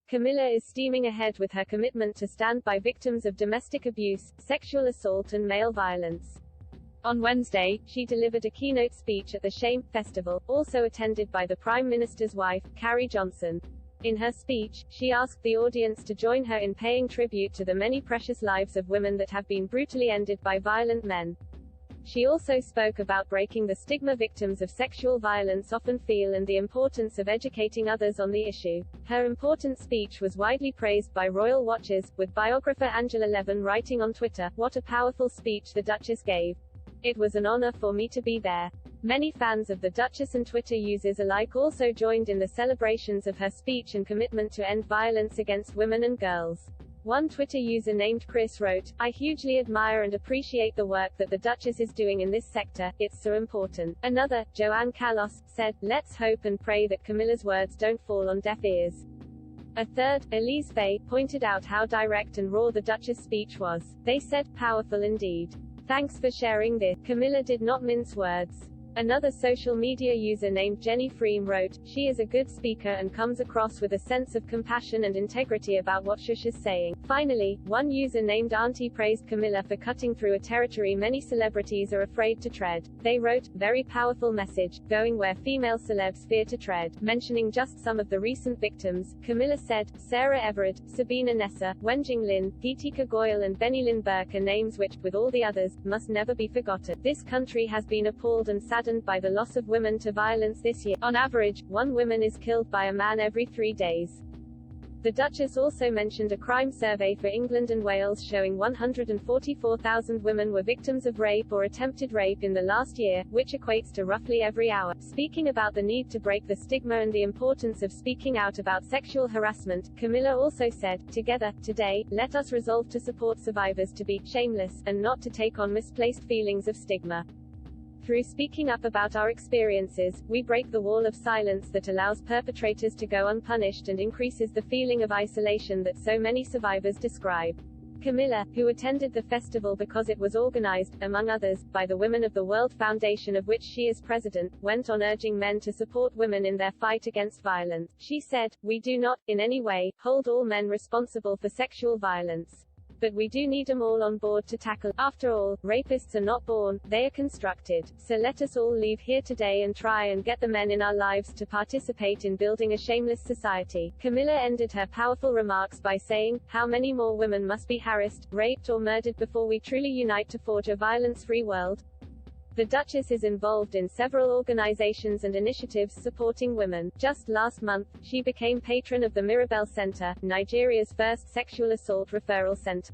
Camilla is steaming ahead with her commitment to stand by victims of domestic abuse, sexual assault and male violence. On Wednesday, she delivered a keynote speech at the Shame Festival, also attended by the Prime Minister's wife, Carrie Johnson. In her speech, she asked the audience to join her in paying tribute to the many precious lives of women that have been brutally ended by violent men. She also spoke about breaking the stigma victims of sexual violence often feel and the importance of educating others on the issue. Her important speech was widely praised by royal watchers, with biographer Angela Levin writing on Twitter, "What a powerful speech the Duchess gave. It was an honor for me to be there." Many fans of the Duchess and Twitter users alike also joined in the celebrations of her speech and commitment to end violence against women and girls. One Twitter user named Chris wrote, "I hugely admire and appreciate the work that the Duchess is doing in this sector, it's so important." Another, Joanne Callos, said, "Let's hope and pray that Camilla's words don't fall on deaf ears." A third, Elise Fay, pointed out how direct and raw the Duchess' speech was. They said, "Powerful indeed. Thanks for sharing this." Camilla did not mince words. Another social media user named Jenny Freem wrote, "She is a good speaker and comes across with a sense of compassion and integrity about what she's saying." Finally, one user named Auntie praised Camilla for cutting through a territory many celebrities are afraid to tread. They wrote, "Very powerful message, going where female celebs fear to tread." Mentioning just some of the recent victims, Camilla said, "Sarah Everard, Sabina Nessa, Wenjing Lin, Geetika Goyal and Benny Lynn Burke are names which, with all the others, must never be forgotten. This country has been appalled and saddened by the loss of women to violence this year. On average, one woman is killed by a man every 3 days." The Duchess also mentioned a crime survey for England and Wales showing 144,000 women were victims of rape or attempted rape in the last year, which equates to roughly every hour. Speaking about the need to break the stigma and the importance of speaking out about sexual harassment, Camilla also said, "Together, today, let us resolve to support survivors to be shameless, and not to take on misplaced feelings of stigma. Through speaking up about our experiences, we break the wall of silence that allows perpetrators to go unpunished and increases the feeling of isolation that so many survivors describe." Camilla, who attended the festival because it was organized, among others, by the Women of the World Foundation of which she is president, went on urging men to support women in their fight against violence. She said, "We do not, in any way, hold all men responsible for sexual violence. But we do need them all on board to tackle. After all, rapists are not born, they are constructed. So let us all leave here today and try and get the men in our lives to participate in building a shameless society." Camilla ended her powerful remarks by saying, "How many more women must be harassed, raped or murdered before we truly unite to forge a violence-free world?" The Duchess is involved in several organizations and initiatives supporting women. Just last month, she became patron of the Mirabel Center, Nigeria's first sexual assault referral center.